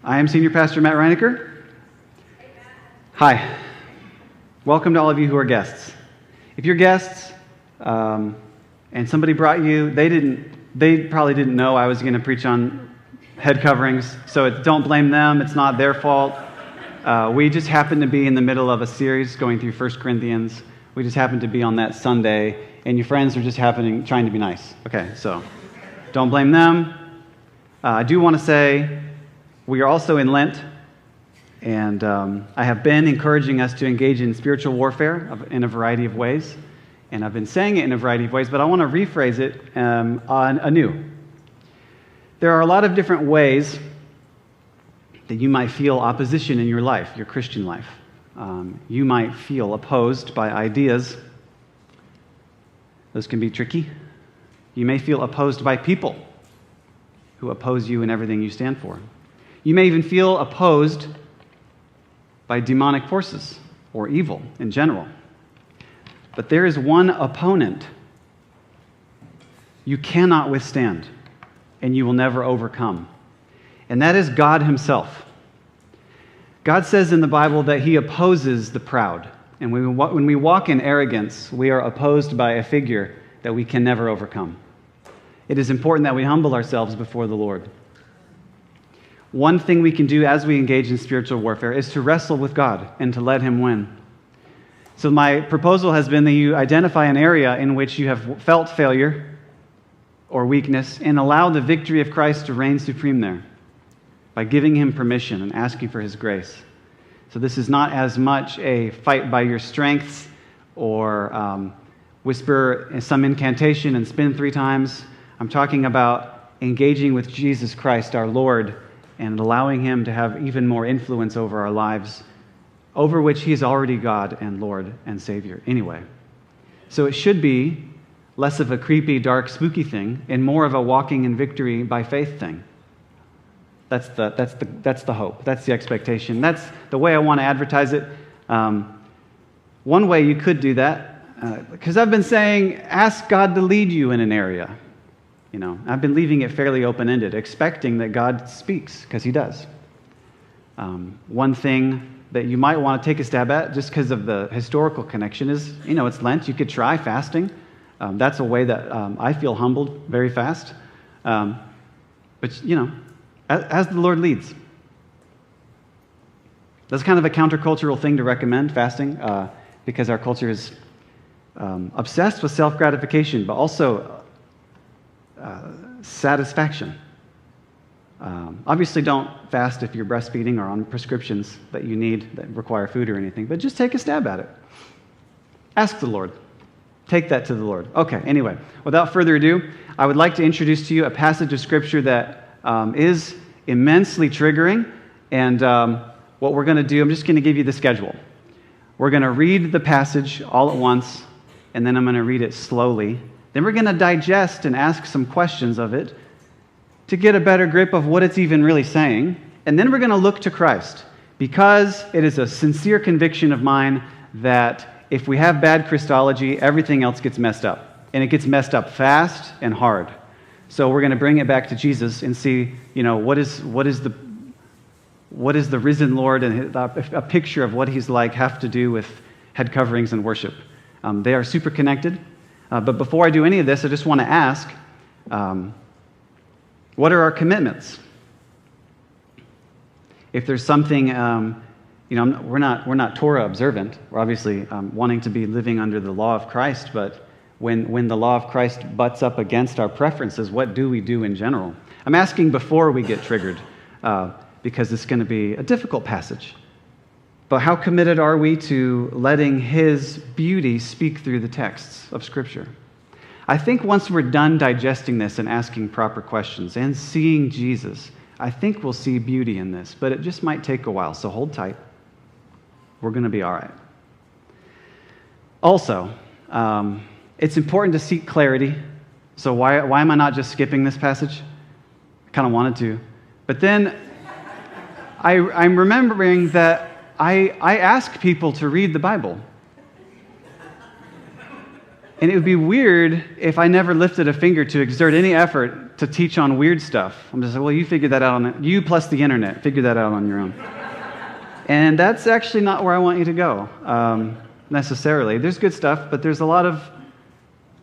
I am Senior Pastor Matt Reinecker. Hi. Welcome to all of you who are guests. If you're guests and somebody brought you, they probably didn't know I was going to preach on head coverings, so don't blame them. It's not their fault. We just happened to be in the middle of a series going through 1 Corinthians. We just happened to be on that Sunday, and your friends are just trying to be nice. Okay, so don't blame them. I do want to say we are also in Lent, and I have been encouraging us to engage in spiritual warfare in a variety of ways, and I've been saying it in a variety of ways, but I want to rephrase it anew. There are a lot of different ways that you might feel opposition in your life, your Christian life. You might feel opposed by ideas. Those can be tricky. You may feel opposed by people who oppose you in everything you stand for. You may even feel opposed by demonic forces or evil in general. But there is one opponent you cannot withstand and you will never overcome, and that is God himself. God says in the Bible that he opposes the proud, and when we walk in arrogance, we are opposed by a figure that we can never overcome. It is important that we humble ourselves before the Lord. One thing we can do as we engage in spiritual warfare is to wrestle with God and to let him win. So my proposal has been that you identify an area in which you have felt failure or weakness and allow the victory of Christ to reign supreme there by giving him permission and asking for his grace. So this is not as much a fight by your strengths or whisper some incantation and spin 3 times. I'm talking about engaging with Jesus Christ, our Lord, and allowing him to have even more influence over our lives, over which he is already God and Lord and Savior anyway. So it should be less of a creepy, dark, spooky thing and more of a walking in victory by faith thing. That's the hope. That's the expectation. That's the way I want to advertise it. One way you could do that, because I've been saying, ask God to lead you in an area. You know, I've been leaving it fairly open-ended, expecting that God speaks, because he does. One thing that you might want to take a stab at, just because of the historical connection, is, it's Lent. You could try fasting. That's a way that I feel humbled very fast. But, as the Lord leads. That's kind of a countercultural thing to recommend, fasting, because our culture is obsessed with self-gratification, but also satisfaction. Obviously, don't fast if you're breastfeeding or on prescriptions that you need that require food or anything, but just take a stab at it. Ask the Lord. Take that to the Lord. Okay, anyway, without further ado, I would like to introduce to you a passage of Scripture that is immensely triggering, and what we're going to do, I'm just going to give you the schedule. We're going to read the passage all at once, and then I'm going to read it slowly. Then we're going to digest and ask some questions of it to get a better grip of what it's even really saying. And then we're going to look to Christ, because it is a sincere conviction of mine that if we have bad Christology, everything else gets messed up. And it gets messed up fast and hard. So we're going to bring it back to Jesus and see, what is the risen Lord and a picture of what he's like have to do with head coverings and worship. They are super connected. But before I do any of this, I just want to ask, what are our commitments? If there's something, we're not Torah observant. We're obviously wanting to be living under the law of Christ, but when the law of Christ butts up against our preferences, what do we do in general? I'm asking before we get triggered, because it's going to be a difficult passage. But how committed are we to letting his beauty speak through the texts of Scripture? I think once we're done digesting this and asking proper questions and seeing Jesus, I think we'll see beauty in this, but it just might take a while, so hold tight. We're going to be all right. Also, it's important to seek clarity. So why am I not just skipping this passage? I kind of wanted to. But then I'm remembering that I ask people to read the Bible. And it would be weird if I never lifted a finger to exert any effort to teach on weird stuff. I'm just like, well, you figure that out you plus the internet, figure that out on your own. And that's actually not where I want you to go, necessarily. There's good stuff, but there's a lot of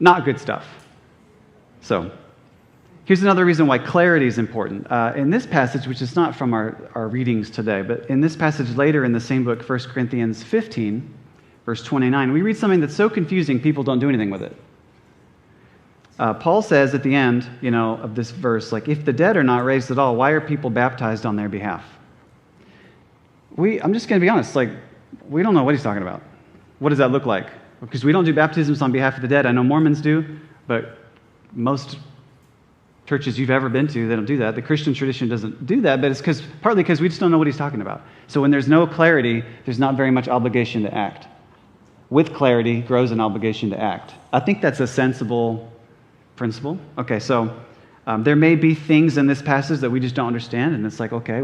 not good stuff. So, here's another reason why clarity is important. In this passage, which is not from our readings today, but in this passage later in the same book, 1 Corinthians 15, verse 29, we read something that's so confusing, people don't do anything with it. Paul says at the end, of this verse, like, if the dead are not raised at all, why are people baptized on their behalf? I'm just going to be honest, like, we don't know what he's talking about. What does that look like? Because we don't do baptisms on behalf of the dead. I know Mormons do, but most churches you've ever been to, they don't do that. The Christian tradition doesn't do that, but it's partly because we just don't know what he's talking about. So when there's no clarity, there's not very much obligation to act. With clarity grows an obligation to act. I think that's a sensible principle. Okay, so there may be things in this passage that we just don't understand, and it's like, okay.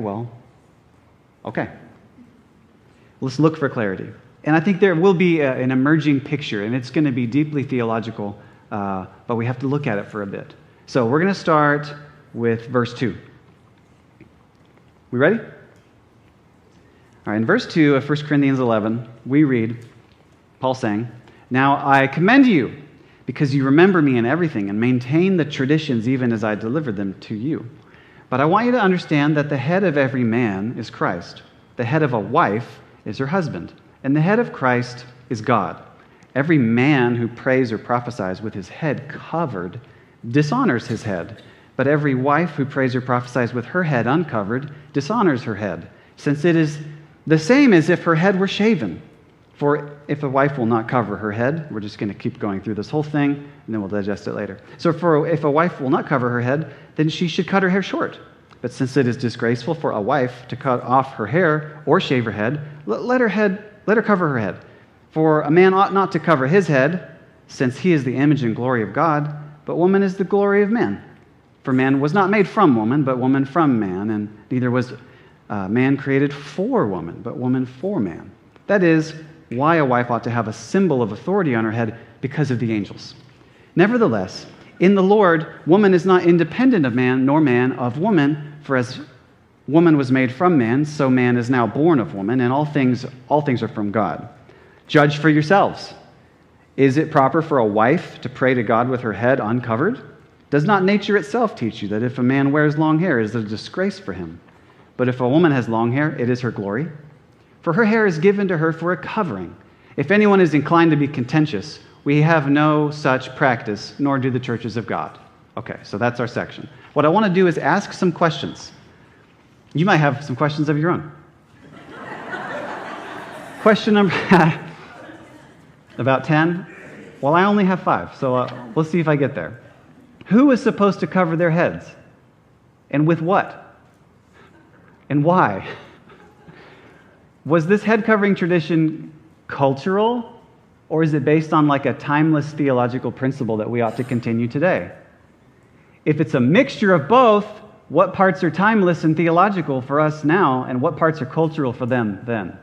Let's look for clarity. And I think there will be an emerging picture, and it's going to be deeply theological, but we have to look at it for a bit. So we're going to start with verse 2. We ready? All right, in verse 2 of 1 Corinthians 11, we read, Paul saying, "Now I commend you, because you remember me in everything and maintain the traditions even as I delivered them to you. But I want you to understand that the head of every man is Christ. The head of a wife is her husband, and the head of Christ is God. Every man who prays or prophesies with his head covered dishonors his head, but every wife who prays or prophesies with her head uncovered dishonors her head, since it is the same as if her head were shaven. For if a wife will not cover her head," we're just going to keep going through this whole thing, and then we'll digest it later. "So if a wife will not cover her head, then she should cut her hair short. But since it is disgraceful for a wife to cut off her hair or shave her head, let her cover her head. For a man ought not to cover his head, since he is the image and glory of God, but woman is the glory of man. For man was not made from woman, but woman from man, and neither was man created for woman, but woman for man. That is why a wife ought to have a symbol of authority on her head because of the angels. Nevertheless, in the Lord, woman is not independent of man, nor man of woman, for as woman was made from man, so man is now born of woman, and all things are from God. Judge for yourselves. Is it proper for a wife to pray to God with her head uncovered? Does not nature itself teach you that if a man wears long hair, it is a disgrace for him? But if a woman has long hair, it is her glory. For her hair is given to her for a covering. If anyone is inclined to be contentious, we have no such practice, nor do the churches of God." Okay, so that's our section. What I want to do is ask some questions. You might have some questions of your own. Question number, about 10? Well, I only have 5, so we'll see if I get there. Who is supposed to cover their heads? And with what? And why? Was this head covering tradition cultural, or is it based on like a timeless theological principle that we ought to continue today? If it's a mixture of both, what parts are timeless and theological for us now, and what parts are cultural for them then?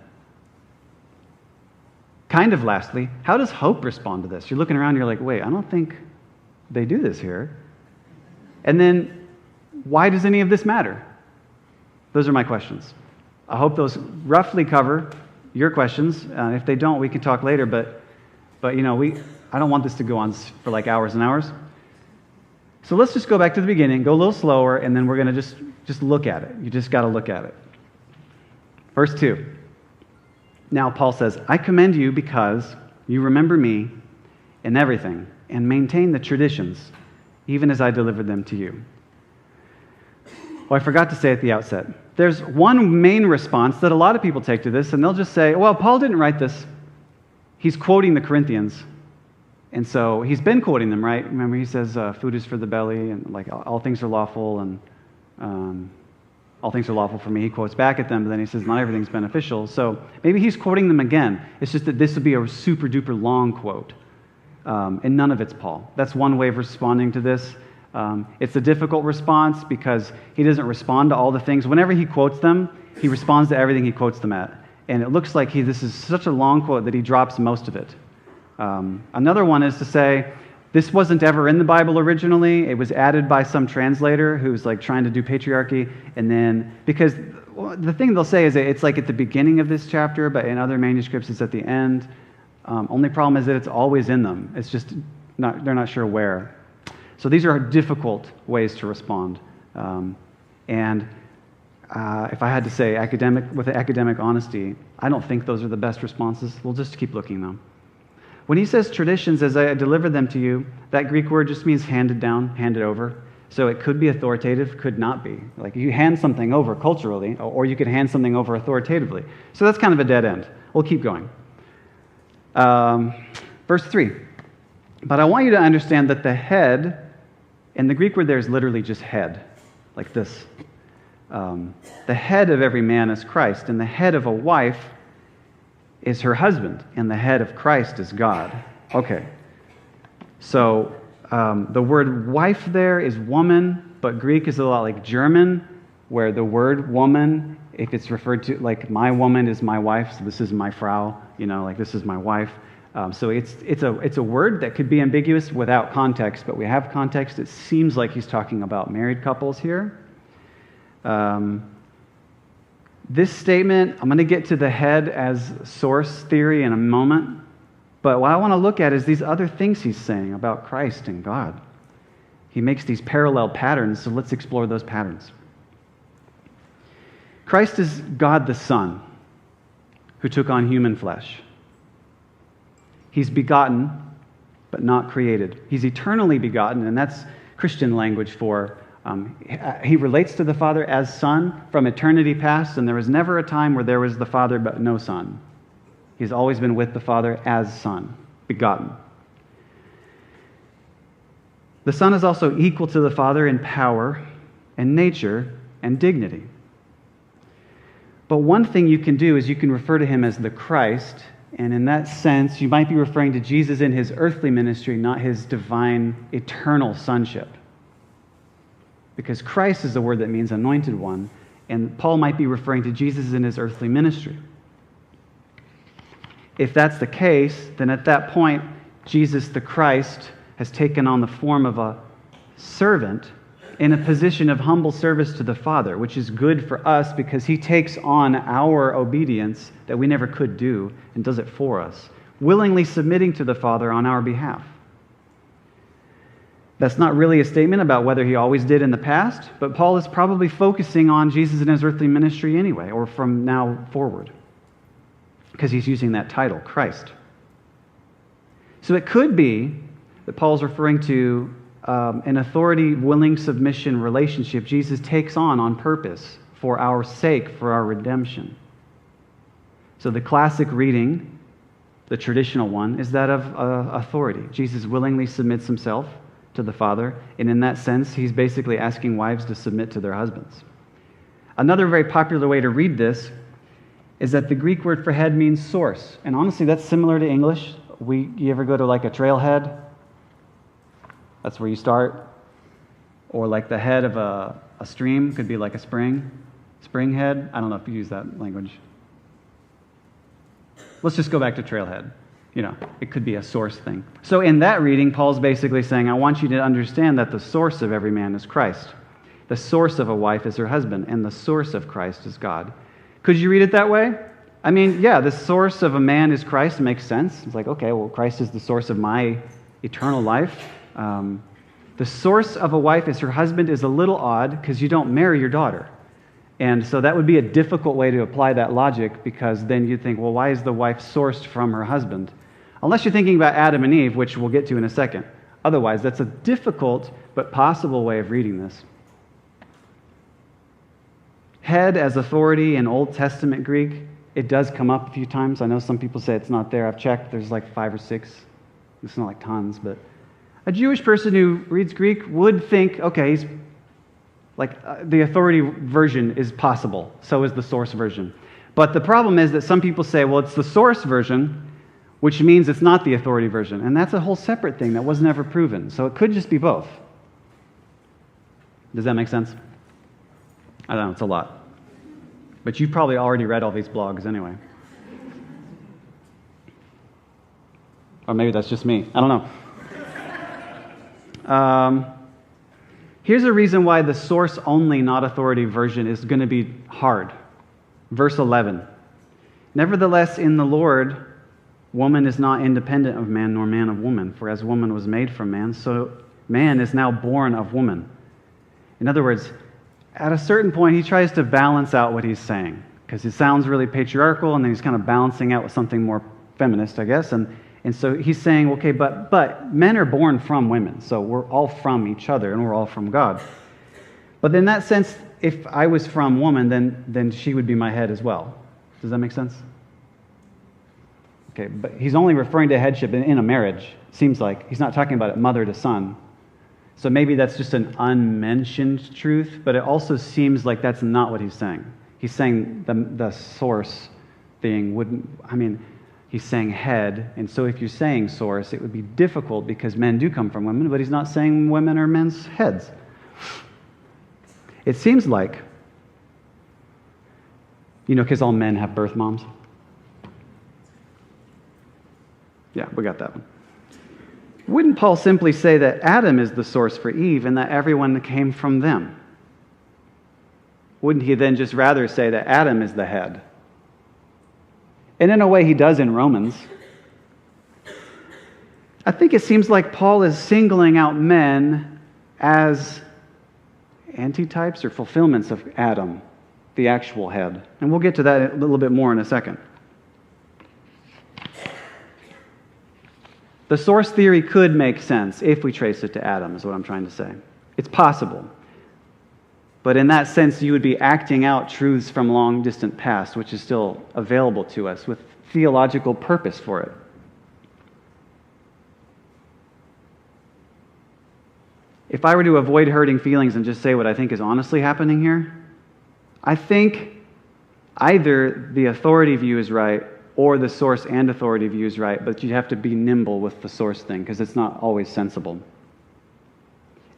Kind of lastly, how does hope respond to this? You're looking around, you're like, wait, I don't think they do this here. And then, why does any of this matter? Those are my questions. I hope those roughly cover your questions. If they don't, we can talk later, but I don't want this to go on for like hours and hours. So let's just go back to the beginning, go a little slower, and then we're going to just look at it. You just got to look at it. Verse 2. Now Paul says, "I commend you because you remember me in everything and maintain the traditions, even as I delivered them to you." Well, I forgot to say at the outset, there's one main response that a lot of people take to this, and they'll just say, well, Paul didn't write this. He's quoting the Corinthians. And so he's been quoting them, right? Remember, he says, food is for the belly, and like all things are lawful, and all things are lawful for me. He quotes back at them, but then he says, not everything's beneficial. So maybe he's quoting them again. It's just that this would be a super duper long quote, and none of it's Paul. That's one way of responding to this. It's a difficult response because he doesn't respond to all the things. Whenever he quotes them, he responds to everything he quotes them at. And it looks like this is such a long quote that he drops most of it. Another one is to say, This wasn't ever in the Bible originally. It was added by some translator who's like trying to do patriarchy. And then, because the thing they'll say is that it's like at the beginning of this chapter, but in other manuscripts it's at the end. Only problem is that it's always in them. It's just they're not sure where. So these are difficult ways to respond. If I had to say with academic honesty, I don't think those are the best responses. We'll just keep looking, though. When he says traditions as I deliver them to you, that Greek word just means handed down, handed over. So it could be authoritative, could not be. Like you hand something over culturally, or you could hand something over authoritatively. So that's kind of a dead end. We'll keep going. Verse 3. But I want you to understand that the head, and the Greek word there is literally just head, like this. The head of every man is Christ, and the head of a wife is her husband, and the head of Christ is God. Okay. So the word wife there is woman, but Greek is a lot like German, where the word woman, if it's referred to, like my woman is my wife, so this is my Frau, like this is my wife. So it's a word that could be ambiguous without context, but we have context. It seems like he's talking about married couples here. This statement, I'm going to get to the head as source theory in a moment, but what I want to look at is these other things he's saying about Christ and God. He makes these parallel patterns, so let's explore those patterns. Christ is God the Son, who took on human flesh. He's begotten, but not created. He's eternally begotten, and that's Christian language for he relates to the Father as Son from eternity past, and there was never a time where there was the Father but no Son. He's always been with the Father as Son, begotten. The Son is also equal to the Father in power and nature and dignity. But one thing you can do is you can refer to him as the Christ, and in that sense, you might be referring to Jesus in his earthly ministry, not his divine, eternal sonship. Because Christ is the word that means anointed one, and Paul might be referring to Jesus in his earthly ministry. If that's the case, then at that point, Jesus the Christ has taken on the form of a servant in a position of humble service to the Father, which is good for us because he takes on our obedience that we never could do and does it for us, willingly submitting to the Father on our behalf. That's not really a statement about whether he always did in the past, but Paul is probably focusing on Jesus in his earthly ministry anyway, or from now forward, because he's using that title, Christ. So it could be that Paul's referring to an authority-willing submission relationship Jesus takes on purpose for our sake, for our redemption. So the classic reading, the traditional one, is that of authority. Jesus willingly submits himself to the Father, and in that sense, he's basically asking wives to submit to their husbands. Another very popular way to read this is that the Greek word for head means source, and honestly, that's similar to English. You ever go to like a trailhead? That's where you start. Or like the head of a stream could be like a spring head. I don't know if you use that language. Let's just go back to trailhead. It could be a source thing. So in that reading, Paul's basically saying, I want you to understand that the source of every man is Christ. The source of a wife is her husband, and the source of Christ is God. Could you read it that way? I mean, yeah, the source of a man is Christ. It makes sense. It's like, okay, well, Christ is the source of my eternal life. The source of a wife is her husband is a little odd because you don't marry your daughter. And so that would be a difficult way to apply that logic because then you'd think, well, why is the wife sourced from her husband? Unless you're thinking about Adam and Eve, which we'll get to in a second. Otherwise, that's a difficult but possible way of reading this. Head as authority in Old Testament Greek, it does come up a few times. I know some people say it's not there. I've checked. There's like 5 or 6. It's not like tons, but a Jewish person who reads Greek would think, okay, he's like the authority version is possible. So is the source version. But the problem is that some people say, well, it's the source version, which means it's not the authority version. And that's a whole separate thing that was never proven. So it could just be both. Does that make sense? I don't know, it's a lot. But you've probably already read all these blogs anyway. Or maybe that's just me. I don't know. Here's a reason why the source-only, not authority version is going to be hard. Verse 11. Nevertheless, in the Lord, woman is not independent of man, nor man of woman. For as woman was made from man, so man is now born of woman. In other words, at a certain point, he tries to balance out what he's saying, because it sounds really patriarchal, and then he's kind of balancing out with something more feminist, I guess. And so he's saying, okay, but men are born from women, so we're all from each other, and we're all from God. But in that sense, if I was from woman, then she would be my head as well. Does that make sense? Okay, but he's only referring to headship in a marriage, seems like. He's not talking about it mother to son. So maybe that's just an unmentioned truth, but it also seems like that's not what he's saying. He's saying the source being he's saying head, and so if you're saying source, it would be difficult because men do come from women, but he's not saying women are men's heads. It seems like, because all men have birth moms. Yeah, we got that one. Wouldn't Paul simply say that Adam is the source for Eve and that everyone came from them? Wouldn't he then just rather say that Adam is the head? And in a way, he does in Romans. I think it seems like Paul is singling out men as antitypes or fulfillments of Adam, the actual head. And we'll get to that a little bit more in a second. The source theory could make sense if we trace it to Adam, is what I'm trying to say. It's possible. But in that sense, you would be acting out truths from long distant past, which is still available to us with theological purpose for it. If I were to avoid hurting feelings and just say what I think is honestly happening here, I think either the authority view is right or the source and authority view is right, but you have to be nimble with the source thing because it's not always sensible.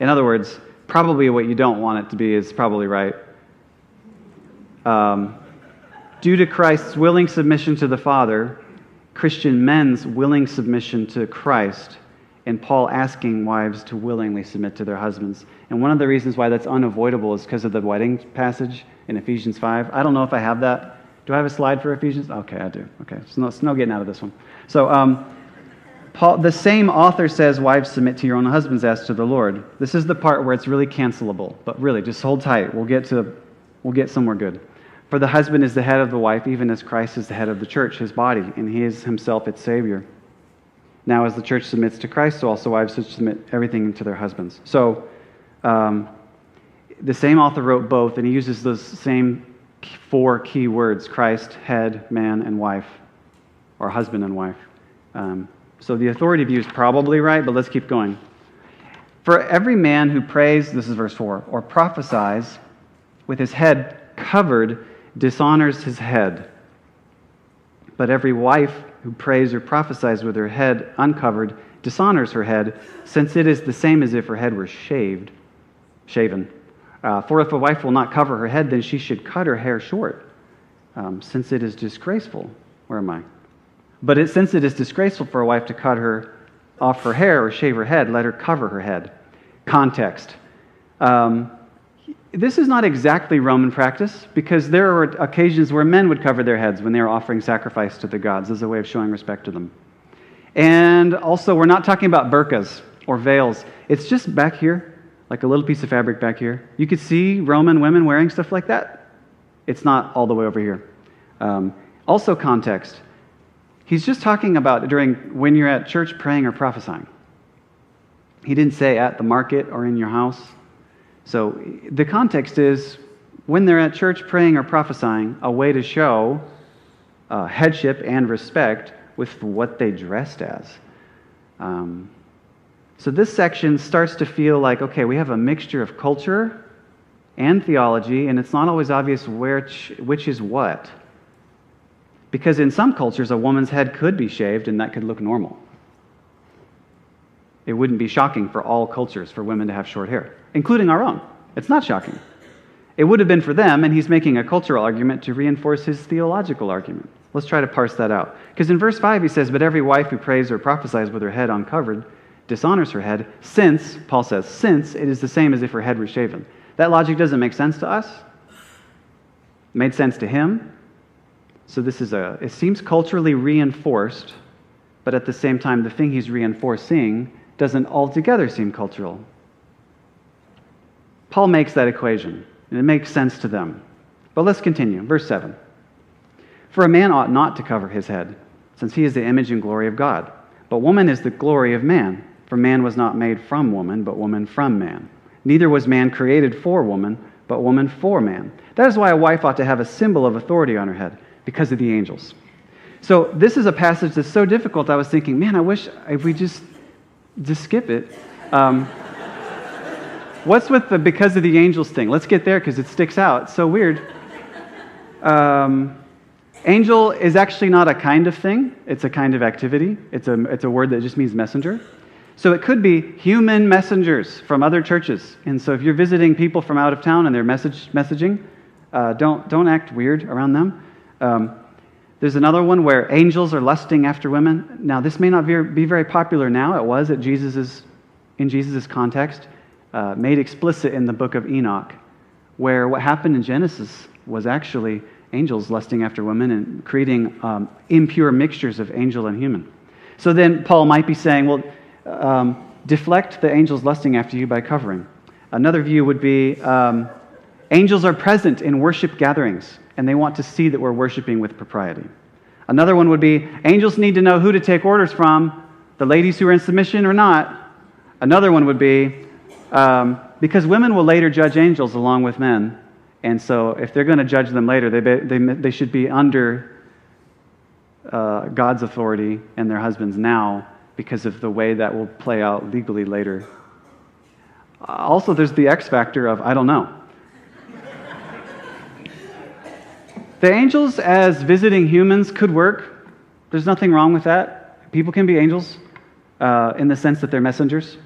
In other words, probably what you don't want it to be is probably right. Due to Christ's willing submission to the Father, Christian men's willing submission to Christ, and Paul asking wives to willingly submit to their husbands. And one of the reasons why that's unavoidable is because of the wedding passage in Ephesians 5. I don't know if I have that. Do I have a slide for Ephesians? Okay, I do. Okay, so no getting out of this one. So Paul, the same author says, wives, submit to your own husbands as to the Lord. This is the part where it's really cancelable, but really, just hold tight. We'll get somewhere good. For the husband is the head of the wife, even as Christ is the head of the church, his body, and he is himself its Savior. Now, as the church submits to Christ, so also wives should submit everything to their husbands. So, the same author wrote both, and he uses those same 4 key words: Christ, head, man, and wife, or husband and wife. So the authority view is probably right, but let's keep going. For every man who prays, this is verse 4, or prophesies with his head covered dishonors his head. But every wife who prays or prophesies with her head uncovered dishonors her head, since it is the same as if her head were shaven. For if a wife will not cover her head, then she should cut her hair short, since it is disgraceful. Where am I? But since it is disgraceful for a wife to cut her off her hair or shave her head, let her cover her head. Context. This is not exactly Roman practice, because there are occasions where men would cover their heads when they were offering sacrifice to the gods as a way of showing respect to them. And also, we're not talking about burqas or veils. It's just back here, like a little piece of fabric back here. You could see Roman women wearing stuff like that. It's not all the way over here. Also, context. He's just talking about during when you're at church praying or prophesying. He didn't say at the market or in your house. So the context is when they're at church praying or prophesying, a way to show headship and respect with what they dressed as. So this section starts to feel like, okay, we have a mixture of culture and theology, and it's not always obvious which is what. Because in some cultures, a woman's head could be shaved, and that could look normal. It wouldn't be shocking for all cultures for women to have short hair, including our own. It's not shocking. It would have been for them, and he's making a cultural argument to reinforce his theological argument. Let's try to parse that out. Because in verse 5 he says, but every wife who prays or prophesies with her head uncovered dishonors her head, since, Paul says, since it is the same as if her head were shaven. That logic doesn't make sense to us. It made sense to him. So it seems culturally reinforced, but at the same time, the thing he's reinforcing doesn't altogether seem cultural. Paul makes that equation, and it makes sense to them. But let's continue. Verse 7. For a man ought not to cover his head, since he is the image and glory of God. But woman is the glory of man. For man was not made from woman, but woman from man. Neither was man created for woman, but woman for man. That is why a wife ought to have a symbol of authority on her head, because of the angels. So this is a passage that's so difficult, I was thinking, man, I wish if we just skip it. What's with the because of the angels thing? Let's get there because it sticks out. It's so weird. Angel is actually not a kind of thing. It's a kind of activity. It's a word that just means messenger. So it could be human messengers from other churches. And so if you're visiting people from out of town and they're messaging, don't act weird around them. There's another one where angels are lusting after women. Now, this may not be very popular now. It was in Jesus' context, made explicit in the book of Enoch, where what happened in Genesis was actually angels lusting after women and creating impure mixtures of angel and human. So then Paul might be saying, well, deflect the angels lusting after you by covering. Another view would be angels are present in worship gatherings, and they want to see that we're worshiping with propriety. Another one would be angels need to know who to take orders from, the ladies who are in submission or not. Another one would be because women will later judge angels along with men, and so if they're going to judge them later, they should be under God's authority and their husbands now because of the way that will play out legally later. Also, there's the X factor of I don't know. The angels as visiting humans could work. There's nothing wrong with that. People can be angels in the sense that they're messengers.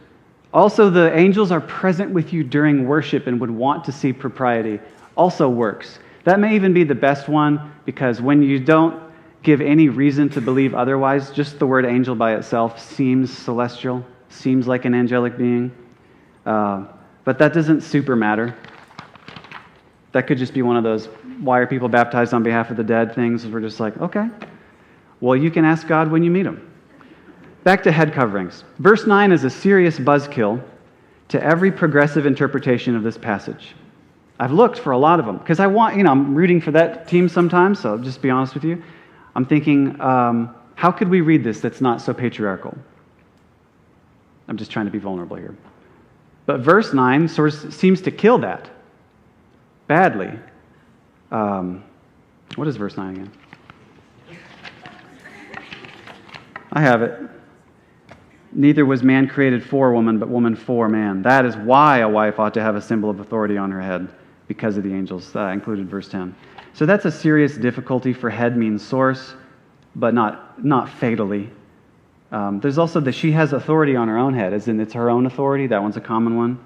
Also, the angels are present with you during worship and would want to see propriety. Also works. That may even be the best one because when you don't give any reason to believe otherwise, just the word angel by itself seems celestial, seems like an angelic being. But that doesn't super matter. That could just be one of those, why are people baptized on behalf of the dead things? We're just like, okay. Well, you can ask God when you meet him. Back to head coverings. Verse 9 is a serious buzzkill to every progressive interpretation of this passage. I've looked for a lot of them because I'm rooting for that team sometimes, so I'll just be honest with you. I'm thinking, how could we read this that's not so patriarchal? I'm just trying to be vulnerable here. But verse 9 sort of seems to kill that badly. What is verse 9 again? I have it. Neither was man created for woman, but woman for man. That is why a wife ought to have a symbol of authority on her head, because of the angels, included verse 10. So that's a serious difficulty for head means source, but not fatally. There's also that she has authority on her own head, as in it's her own authority. That one's a common one.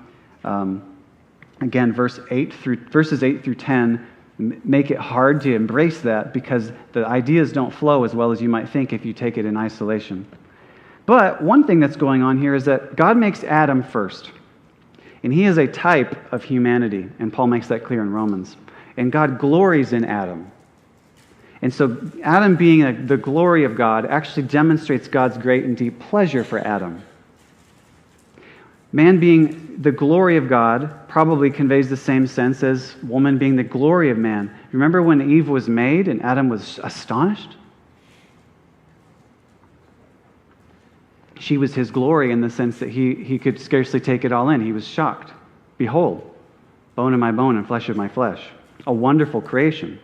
Again, verses 8 through 10 make it hard to embrace that because the ideas don't flow as well as you might think if you take it in isolation. But one thing that's going on here is that God makes Adam first. And he is a type of humanity, and Paul makes that clear in Romans. And God glories in Adam. And so Adam being the glory of God actually demonstrates God's great and deep pleasure for Adam. Man being the glory of God probably conveys the same sense as woman being the glory of man. Remember when Eve was made and Adam was astonished? She was his glory in the sense that he could scarcely take it all in. He was shocked. Behold, bone of my bone and flesh of my flesh. A wonderful creation.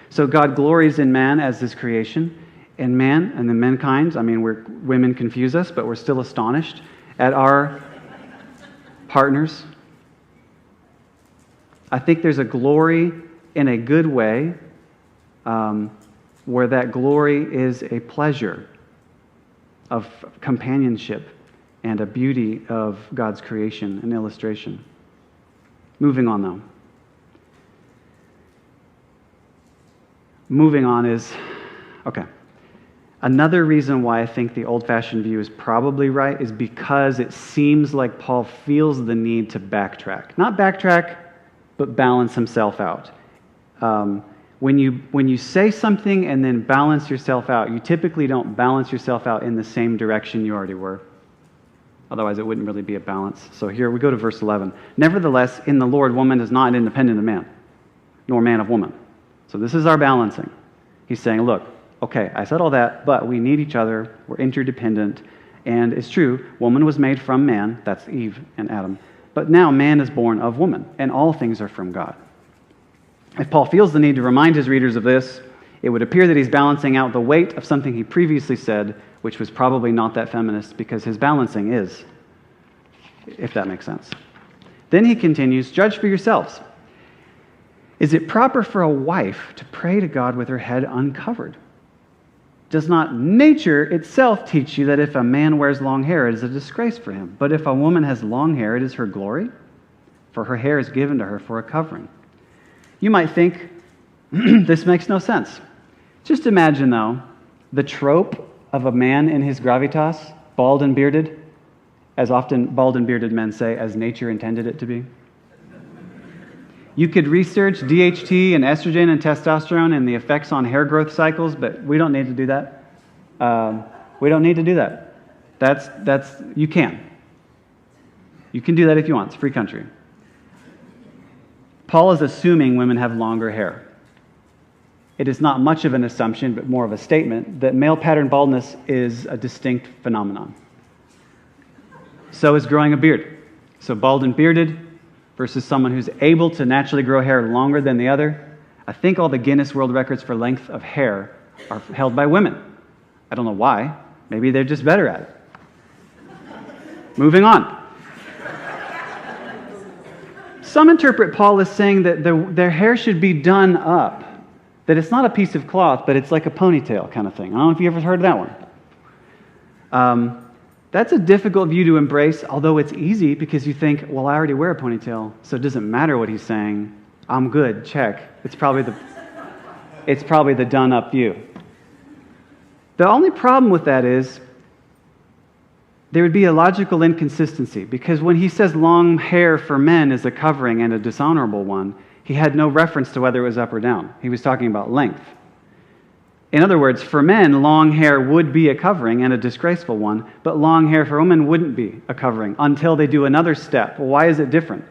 So God glories in man as his creation. And man, and the mankind, women confuse us, but we're still astonished at our partners. I think there's a glory in a good way where that glory is a pleasure of companionship and a beauty of God's creation and illustration. Moving on, though. Another reason why I think the old-fashioned view is probably right is because it seems like Paul feels the need to backtrack. Not backtrack, but balance himself out. When you say something and then balance yourself out, you typically don't balance yourself out in the same direction you already were. Otherwise, it wouldn't really be a balance. So here we go to verse 11. Nevertheless, in the Lord, woman is not independent of man, nor man of woman. So this is our balancing. He's saying, look, okay, I said all that, but we need each other. We're interdependent. And it's true, woman was made from man. That's Eve and Adam. But now man is born of woman, and all things are from God. If Paul feels the need to remind his readers of this, it would appear that he's balancing out the weight of something he previously said, which was probably not that feminist, because his balancing is, if that makes sense. Then he continues, judge for yourselves. Is it proper for a wife to pray to God with her head uncovered? Does not nature itself teach you that if a man wears long hair, it is a disgrace for him? But if a woman has long hair, it is her glory, for her hair is given to her for a covering. You might think, this makes no sense. Just imagine, though, the trope of a man in his gravitas, bald and bearded, as often bald and bearded men say, as nature intended it to be. You could research DHT and estrogen and testosterone and the effects on hair growth cycles, but we don't need to do that. We don't need to do that. You can. You can do that if you want. It's a free country. Paul is assuming women have longer hair. It is not much of an assumption, but more of a statement, that male pattern baldness is a distinct phenomenon. So is growing a beard. So bald and bearded versus someone who's able to naturally grow hair longer than the other. I think all the Guinness World Records for length of hair are held by women. I don't know why. Maybe they're just better at it. Moving on. Some interpret Paul as saying that their hair should be done up, that it's not a piece of cloth, but it's like a ponytail kind of thing. I don't know if you ever heard of that one. That's a difficult view to embrace, although it's easy because you think, well, I already wear a ponytail, so it doesn't matter what he's saying. I'm good, check. It's probably the done-up view. The only problem with that is there would be a logical inconsistency, because when he says long hair for men is a covering and a dishonorable one, he had no reference to whether it was up or down. He was talking about length. In other words, for men, long hair would be a covering and a disgraceful one, but long hair for women wouldn't be a covering until they do another step. Well, why is it different?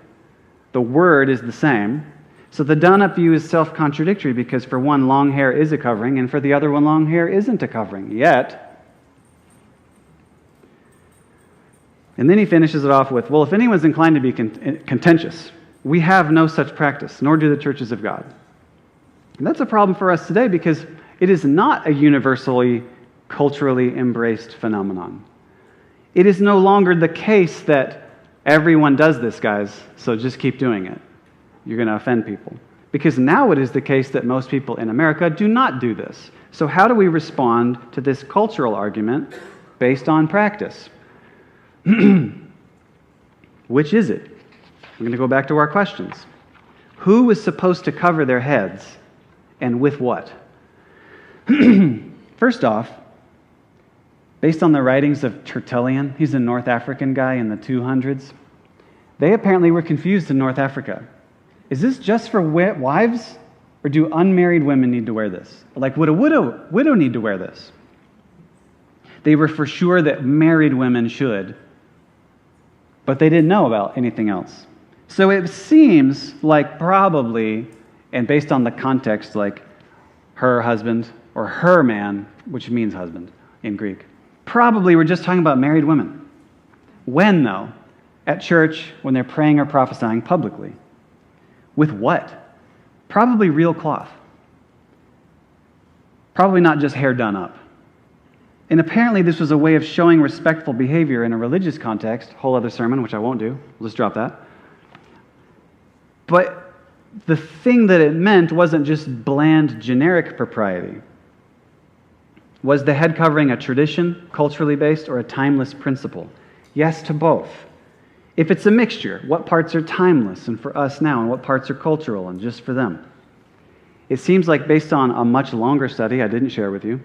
The word is the same. So the done-up view is self-contradictory because for one, long hair is a covering, and for the other one, long hair isn't a covering. Yet, and then he finishes it off with, well, if anyone's inclined to be contentious, we have no such practice, nor do the churches of God. And that's a problem for us today because it is not a universally, culturally embraced phenomenon. It is no longer the case that everyone does this, guys, so just keep doing it. You're going to offend people. Because now it is the case that most people in America do not do this. So how do we respond to this cultural argument based on practice? Which is it? We're going to go back to our questions. Who was supposed to cover their heads, and with what? First off, based on the writings of Tertullian, he's a North African guy in the 200s, they apparently were confused in North Africa. Is this just for wives, or do unmarried women need to wear this? Like, would a widow need to wear this? They were for sure that married women should, but they didn't know about anything else. So it seems like probably, and based on the context, like her husband or her man, which means husband in Greek, probably we're just talking about married women. When, though? At church, when they're praying or prophesying publicly. With what? Probably real cloth. Probably not just hair done up. And apparently this was a way of showing respectful behavior in a religious context, whole other sermon, which I won't do. We'll just drop that. But the thing that it meant wasn't just bland, generic propriety. Was the head covering a tradition, culturally based, or a timeless principle? Yes to both. If it's a mixture, what parts are timeless and for us now, and what parts are cultural and just for them? It seems like based on a much longer study I didn't share with you,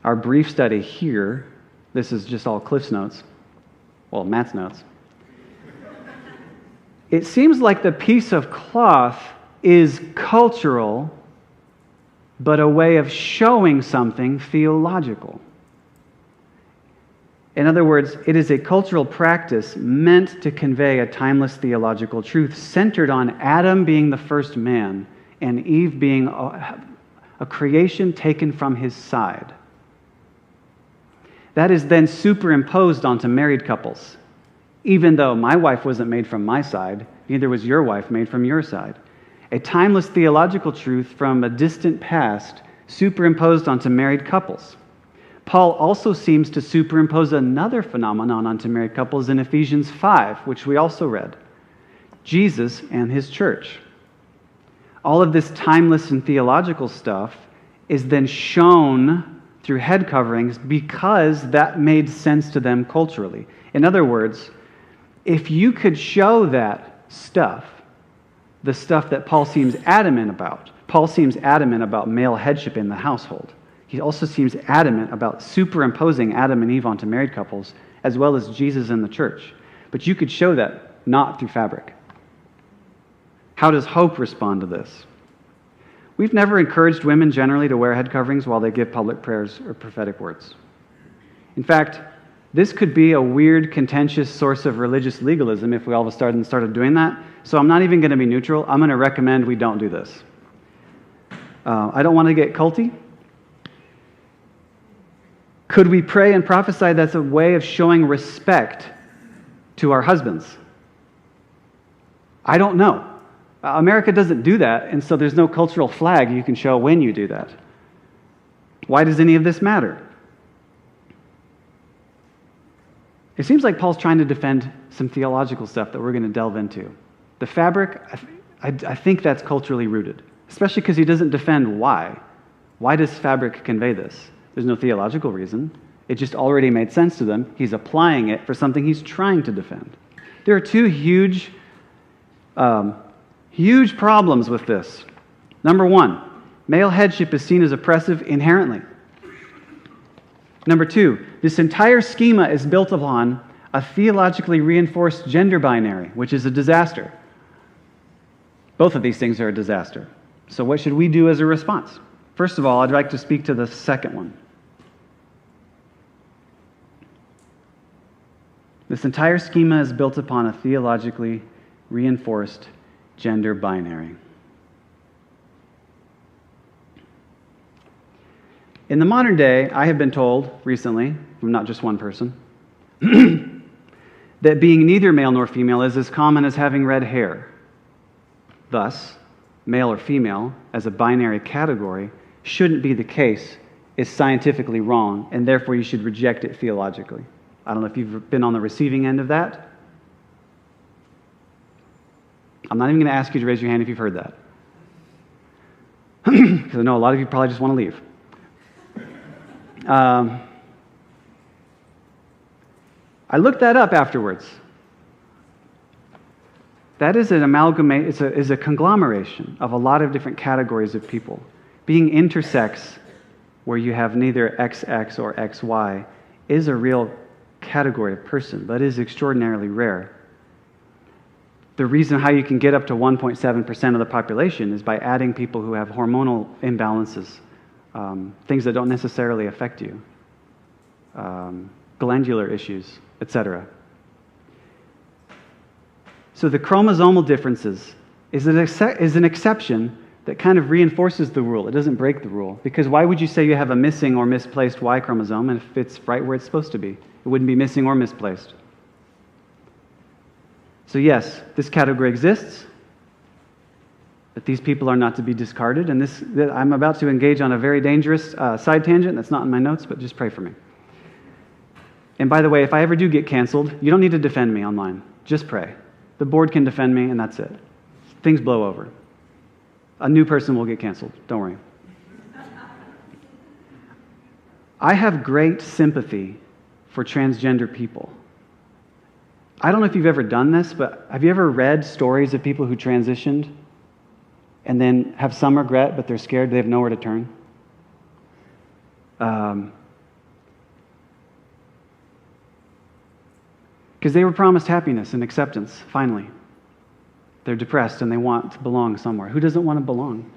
our brief study here, this is just all Cliff's notes, well, Matt's notes. It seems like the piece of cloth is cultural, but a way of showing something theological. In other words, it is a cultural practice meant to convey a timeless theological truth centered on Adam being the first man and Eve being a creation taken from his side. That is then superimposed onto married couples. Even though my wife wasn't made from my side, neither was your wife made from your side. A timeless theological truth from a distant past superimposed onto married couples. Paul also seems to superimpose another phenomenon onto married couples in Ephesians 5, which we also read. Jesus and his church. All of this timeless and theological stuff is then shown through head coverings because that made sense to them culturally. In other words, if you could show that stuff, the stuff that Paul seems adamant about male headship in the household. He also seems adamant about superimposing Adam and Eve onto married couples, as well as Jesus and the church. But you could show that not through fabric. How does Hope respond to this? We've never encouraged women generally to wear head coverings while they give public prayers or prophetic words. In fact, this could be a weird, contentious source of religious legalism if we all of a sudden started doing that. So I'm not even going to be neutral. I'm going to recommend we don't do this. I don't want to get culty. Could we pray and prophesy that's a way of showing respect to our husbands? I don't know. America doesn't do that, and so there's no cultural flag you can show when you do that. Why does any of this matter? It seems like Paul's trying to defend some theological stuff that we're going to delve into. The fabric, I think that's culturally rooted, especially because he doesn't defend why. Why does fabric convey this? There's no theological reason. It just already made sense to them. He's applying it for something he's trying to defend. There are two huge problems with this. Number one, male headship is seen as oppressive inherently. Number two, this entire schema is built upon a theologically reinforced gender binary, which is a disaster. Both of these things are a disaster. So what should we do as a response? First of all, I'd like to speak to the second one. This entire schema is built upon a theologically reinforced gender binary. In the modern day, I have been told recently, from not just one person, that being neither male nor female is as common as having red hair. Thus, male or female, as a binary category, shouldn't be the case, is scientifically wrong, and therefore you should reject it theologically. I don't know if you've been on the receiving end of that. I'm not even going to ask you to raise your hand if you've heard that. Because I know a lot of you probably just want to leave. I looked that up afterwards. That is an amalgamate, is a conglomeration of a lot of different categories of people. Being intersex, where you have neither XX or XY, is a real category of person, but is extraordinarily rare. The reason how you can get up to 1.7% of the population is by adding people who have hormonal imbalances, things that don't necessarily affect you, glandular issues, etc. So the chromosomal differences is an exception that kind of reinforces the rule. It doesn't break the rule. Because why would you say you have a missing or misplaced Y chromosome if it's right where it's supposed to be? It wouldn't be missing or misplaced. So yes, this category exists, but these people are not to be discarded. And I'm about to engage on a very dangerous side tangent that's not in my notes, but just pray for me. And by the way, if I ever do get canceled, you don't need to defend me online. Just pray. The board can defend me, and that's it. Things blow over. A new person will get canceled. Don't worry. I have great sympathy for transgender people. I don't know if you've ever done this, but have you ever read stories of people who transitioned and then have some regret, but they're scared they have nowhere to turn? Because they were promised happiness and acceptance, finally. They're depressed and they want to belong somewhere. Who doesn't want to belong?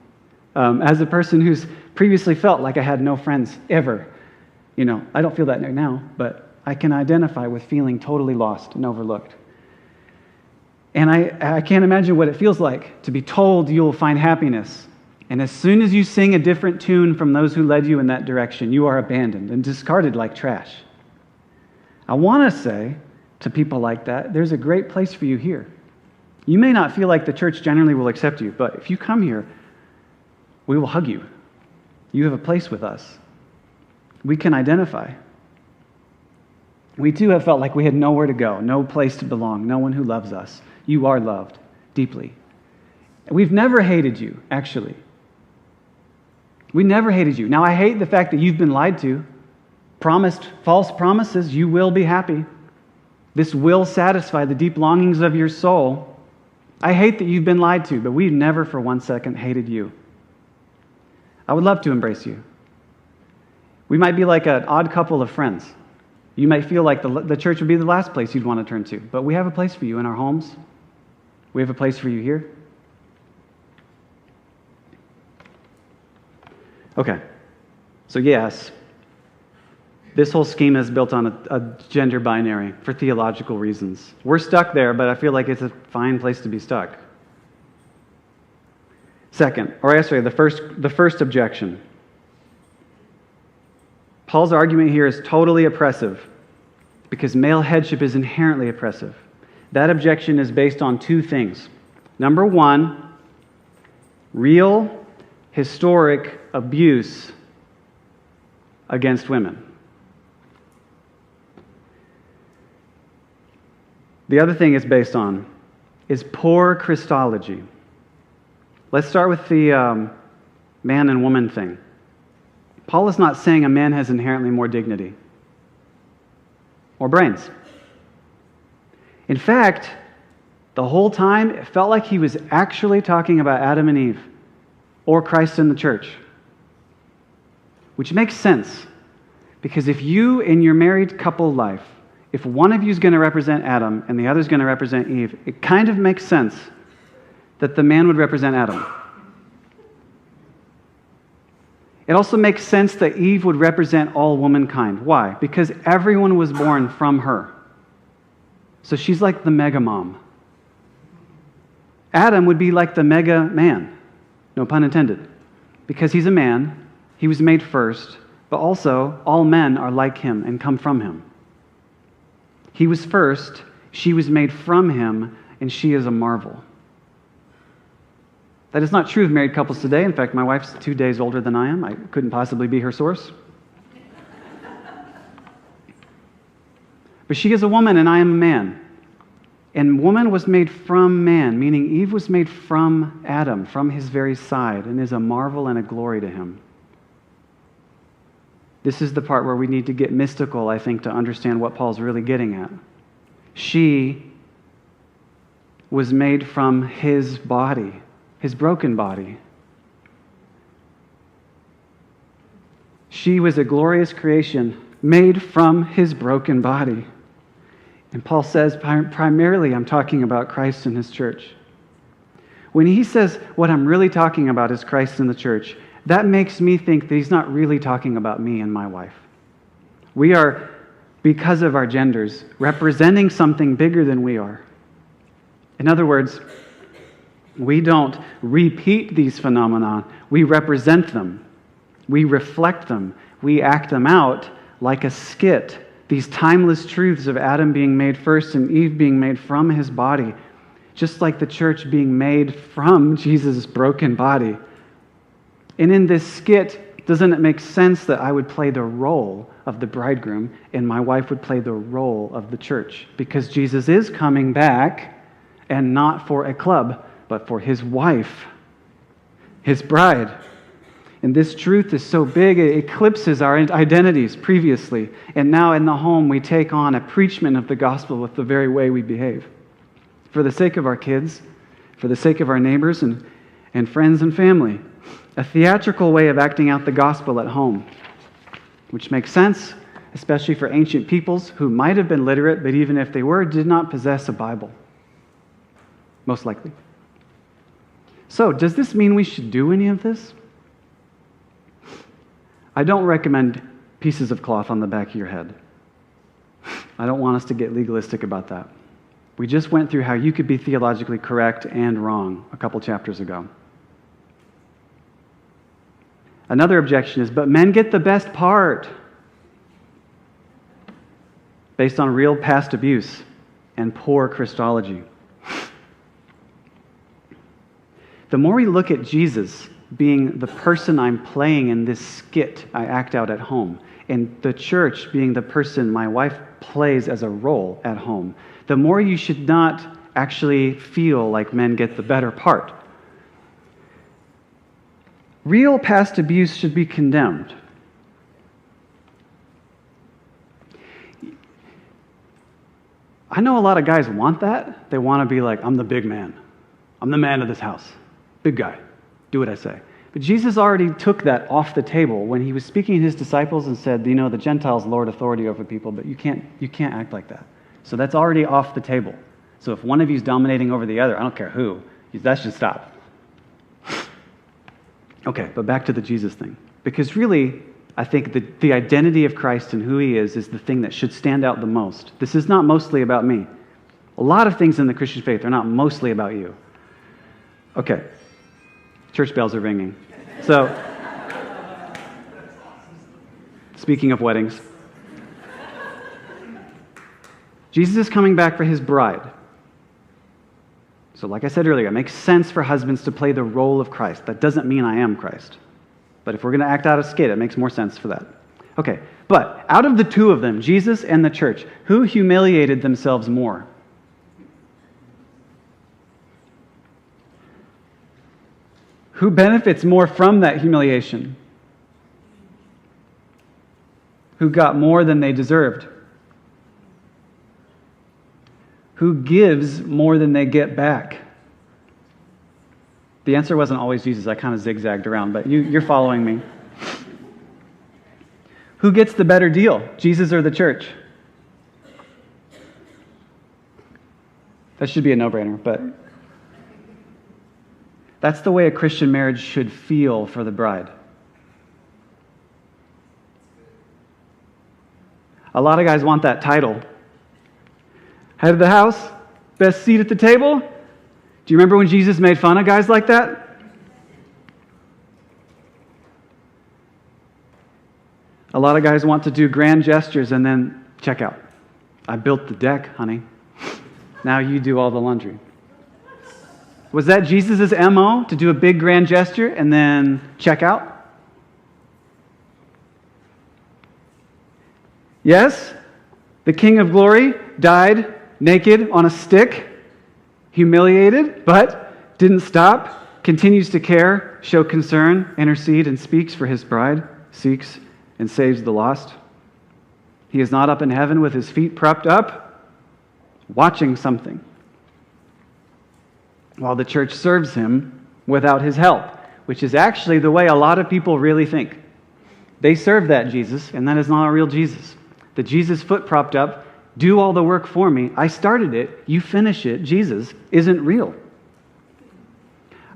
As a person who's previously felt like I had no friends ever, I don't feel that now, but I can identify with feeling totally lost and overlooked. And I can't imagine what it feels like to be told you will find happiness. And as soon as you sing a different tune from those who led you in that direction, you are abandoned and discarded like trash. I want to say to people like that, there's a great place for you here. You may not feel like the church generally will accept you, but if you come here, we will hug you. You have a place with us. We can identify. We too have felt like we had nowhere to go, no place to belong, no one who loves us. You are loved deeply. We've never hated you, actually. We never hated you. Now, I hate the fact that you've been lied to, promised false promises. You will be happy. This will satisfy the deep longings of your soul. I hate that you've been lied to, but we've never for 1 second hated you. I would love to embrace you. We might be like an odd couple of friends. You might feel like the church would be the last place you'd want to turn to, but we have a place for you in our homes. We have a place for you here. Okay, so yes, this whole scheme is built on a gender binary for theological reasons. We're stuck there, but I feel like it's a fine place to be stuck. Second, the first objection. Paul's argument here is totally oppressive because male headship is inherently oppressive. That objection is based on two things. Number one, real, historic abuse against women. The other thing it's based on is poor Christology. Let's start with the man and woman thing. Paul is not saying a man has inherently more dignity or brains. In fact, the whole time it felt like he was actually talking about Adam and Eve or Christ in the church, which makes sense because if you in your married couple life, if one of you is going to represent Adam and the other is going to represent Eve, it kind of makes sense that the man would represent Adam. It also makes sense that Eve would represent all womankind. Why? Because everyone was born from her. So she's like the mega mom. Adam would be like the mega man. No pun intended. Because he's a man, he was made first, but also all men are like him and come from him. He was first, she was made from him, and she is a marvel. That is not true of married couples today. In fact, my wife's 2 days older than I am. I couldn't possibly be her source. But she is a woman and I am a man. And woman was made from man, meaning Eve was made from Adam, from his very side, and is a marvel and a glory to him. This is the part where we need to get mystical, I think, to understand what Paul's really getting at. She was made from his body, his broken body. She was a glorious creation made from his broken body. And Paul says, primarily I'm talking about Christ and his church. When he says what I'm really talking about is Christ and the church, that makes me think that he's not really talking about me and my wife. We are, because of our genders, representing something bigger than we are. In other words, we don't repeat these phenomena, we represent them. We reflect them. We act them out like a skit. These timeless truths of Adam being made first and Eve being made from his body, just like the church being made from Jesus' broken body. And in this skit, doesn't it make sense that I would play the role of the bridegroom and my wife would play the role of the church? Because Jesus is coming back, and not for a club, but for his wife, his bride. And this truth is so big, it eclipses our identities previously. And now in the home, we take on a preachment of the gospel with the very way we behave. For the sake of our kids, for the sake of our neighbors and friends and family. A theatrical way of acting out the gospel at home, which makes sense especially for ancient peoples who might have been literate, but even if they were, did not possess a Bible. Most likely. So, does this mean we should do any of this? I don't recommend pieces of cloth on the back of your head. I don't want us to get legalistic about that. We just went through how you could be theologically correct and wrong a couple chapters ago. Another objection is, but men get the best part based on real past abuse and poor Christology. The more we look at Jesus being the person I'm playing in this skit I act out at home, and the church being the person my wife plays as a role at home, the more you should not actually feel like men get the better part. Real past abuse should be condemned. I know a lot of guys want that. They want to be like, I'm the big man. I'm the man of this house. Big guy. Do what I say. But Jesus already took that off the table when he was speaking to his disciples and said, you know, the Gentiles lord authority over people, but you can't act like that. So that's already off the table. So if one of you is dominating over the other, I don't care who, that should stop. Okay, but back to the Jesus thing. Because really, I think the identity of Christ and who he is the thing that should stand out the most. This is not mostly about me. A lot of things in the Christian faith are not mostly about you. Okay. Church bells are ringing. So, speaking of weddings, Jesus is coming back for his bride. So like I said earlier, it makes sense for husbands to play the role of Christ. That doesn't mean I am Christ. But if we're going to act out a skit, it makes more sense for that. Okay, but out of the two of them, Jesus and the church, who humiliated themselves more? Who benefits more from that humiliation? Who got more than they deserved? Who gives more than they get back? The answer wasn't always Jesus. I kind of zigzagged around, but you're following me. Who gets the better deal, Jesus or the church? That should be a no-brainer, but that's the way a Christian marriage should feel for the bride. A lot of guys want that title. Head of the house, best seat at the table. Do you remember when Jesus made fun of guys like that? A lot of guys want to do grand gestures and then check out. I built the deck, honey. Now you do all the laundry. Was that Jesus' MO, to do a big grand gesture and then check out? Yes, the King of Glory died naked on a stick, humiliated, but didn't stop, continues to care, show concern, intercede, and speaks for his bride, seeks and saves the lost. He is not up in heaven with his feet propped up, watching something, while the church serves him without his help, which is actually the way a lot of people really think. They serve that Jesus, and that is not a real Jesus. The Jesus foot propped up, do all the work for me, I started it, you finish it, Jesus isn't real.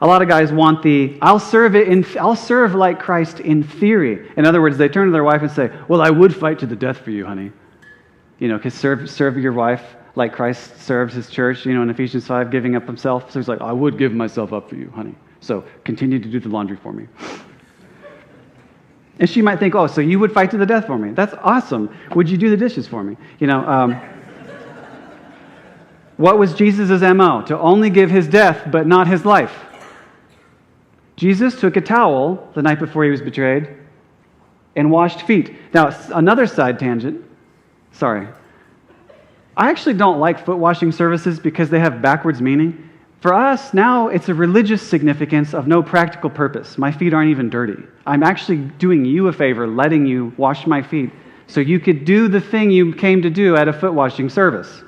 A lot of guys want I'll serve like Christ in theory. In other words, they turn to their wife and say, well, I would fight to the death for you, honey. You know, because serve your wife like Christ serves his church, you know, in Ephesians 5, giving up himself. So he's like, I would give myself up for you, honey. So continue to do the laundry for me. And she might think, oh, so you would fight to the death for me. That's awesome. Would you do the dishes for me? You know, what was Jesus' MO? To only give his death, but not his life. Jesus took a towel the night before he was betrayed and washed feet. Now, another side tangent. Sorry. I actually don't like foot washing services because they have backwards meaning. For us, now it's a religious significance of no practical purpose. My feet aren't even dirty. I'm actually doing you a favor, letting you wash my feet so you could do the thing you came to do at a foot washing service.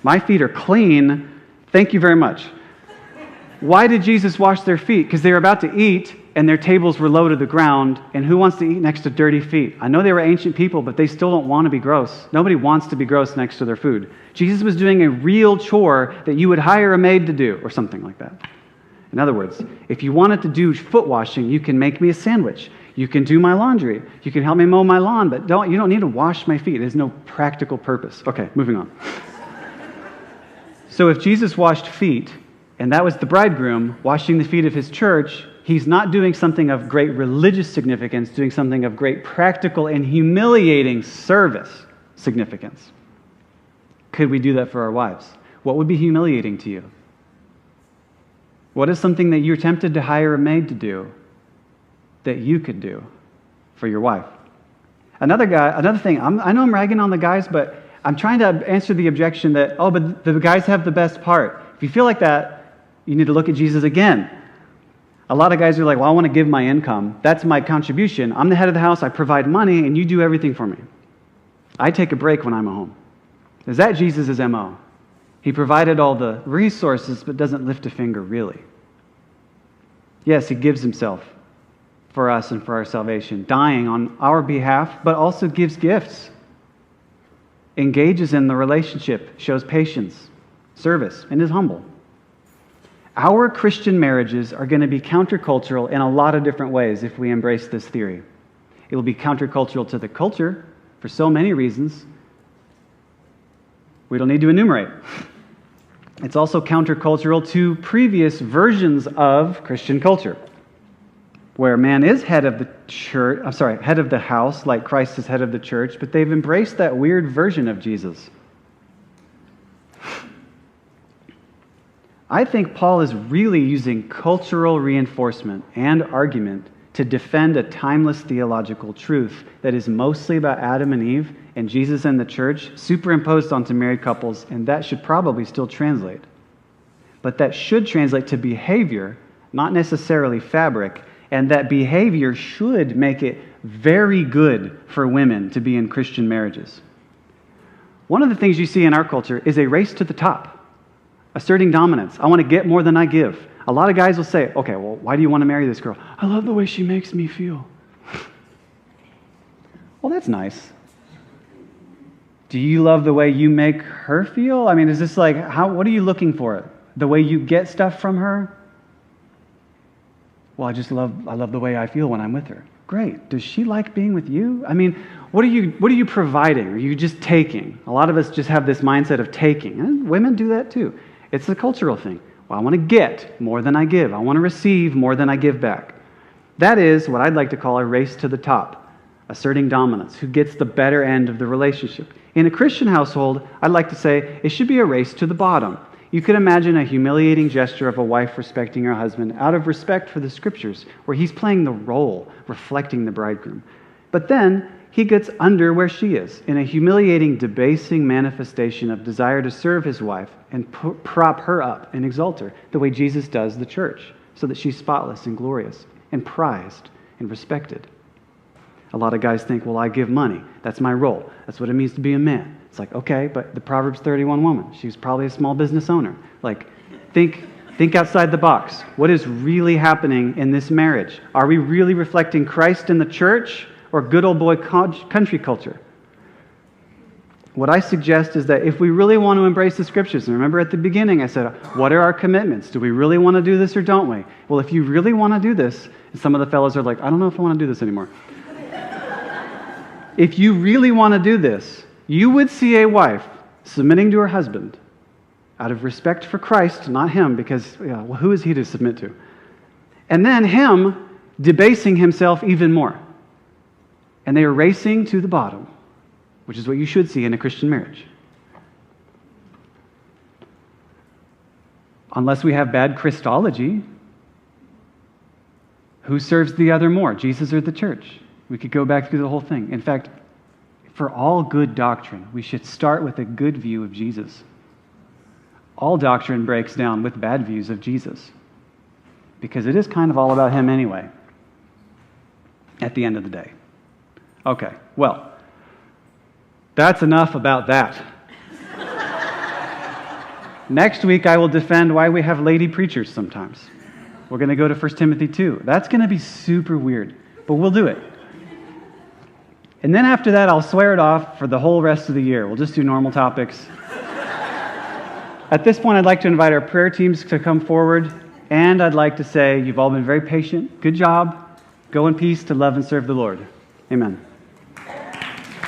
My feet are clean. Thank you very much. Why did Jesus wash their feet? Because they were about to eat, and their tables were low to the ground, and who wants to eat next to dirty feet? I know they were ancient people, but they still don't want to be gross. Nobody wants to be gross next to their food. Jesus was doing a real chore that you would hire a maid to do, or something like that. In other words, if you wanted to do foot washing, you can make me a sandwich. You can do my laundry. You can help me mow my lawn, but you don't need to wash my feet. There's no practical purpose. Okay, moving on. So if Jesus washed feet, and that was the bridegroom washing the feet of his church, he's not doing something of great religious significance, doing something of great practical and humiliating service significance. Could we do that for our wives? What would be humiliating to you? What is something that you're tempted to hire a maid to do that you could do for your wife? Another thing, I know I'm ragging on the guys, but I'm trying to answer the objection that, but the guys have the best part. If you feel like that, you need to look at Jesus again. A lot of guys are like, I want to give my income. That's my contribution. I'm the head of the house. I provide money, and you do everything for me. I take a break when I'm at home. Is that Jesus' MO? He provided all the resources, but doesn't lift a finger, really. Yes, he gives himself for us and for our salvation, dying on our behalf, but also gives gifts, engages in the relationship, shows patience, service, and is humble. Our Christian marriages are going to be countercultural in a lot of different ways if we embrace this theory. It will be countercultural to the culture for so many reasons we don't need to enumerate. It's also countercultural to previous versions of Christian culture, where man is head of the house, like Christ is head of the church, but they've embraced that weird version of Jesus. I think Paul is really using cultural reinforcement and argument to defend a timeless theological truth that is mostly about Adam and Eve and Jesus and the church superimposed onto married couples, and that should probably still translate. But that should translate to behavior, not necessarily fabric, and that behavior should make it very good for women to be in Christian marriages. One of the things you see in our culture is a race to the top, asserting dominance. I want to get more than I give. A lot of guys will say, okay, well, why do you want to marry this girl? I love the way she makes me feel. Well, that's nice. Do you love the way you make her feel? I mean, is this like, what are you looking for? The way you get stuff from her? Well, I love the way I feel when I'm with her. Great. Does she like being with you? I mean, what are you providing? Are you just taking? A lot of us just have this mindset of taking. And women do that too. It's a cultural thing. Well, I want to get more than I give. I want to receive more than I give back. That is what I'd like to call a race to the top, asserting dominance. Who gets the better end of the relationship? In a Christian household, I'd like to say it should be a race to the bottom. You could imagine a humiliating gesture of a wife respecting her husband out of respect for the scriptures, where he's playing the role, reflecting the bridegroom. But then he gets under where she is, in a humiliating, debasing manifestation of desire to serve his wife and prop her up and exalt her, the way Jesus does the church, so that she's spotless and glorious and prized and respected. A lot of guys think, well, I give money. That's my role. That's what it means to be a man. It's like, okay, but the Proverbs 31 woman, she was probably a small business owner. Like, think outside the box. What is really happening in this marriage? Are we really reflecting Christ in the church or good old boy country culture? What I suggest is that if we really want to embrace the scriptures, and remember at the beginning I said, what are our commitments? Do we really want to do this or don't we? Well, if you really want to do this, and some of the fellows are like, I don't know if I want to do this anymore. If you really want to do this, you would see a wife submitting to her husband out of respect for Christ, not him, because who is he to submit to? And then him debasing himself even more. And they are racing to the bottom, which is what you should see in a Christian marriage. Unless we have bad Christology, who serves the other more, Jesus or the church? We could go back through the whole thing. In fact, for all good doctrine, we should start with a good view of Jesus. All doctrine breaks down with bad views of Jesus, because it is kind of all about him anyway, at the end of the day. Okay, well, that's enough about that. Next week, I will defend why we have lady preachers sometimes. We're going to go to 1 Timothy 2. That's going to be super weird, but we'll do it. And then after that, I'll swear it off for the whole rest of the year. We'll just do normal topics. At this point, I'd like to invite our prayer teams to come forward, and I'd like to say you've all been very patient. Good job. Go in peace to love and serve the Lord. Amen.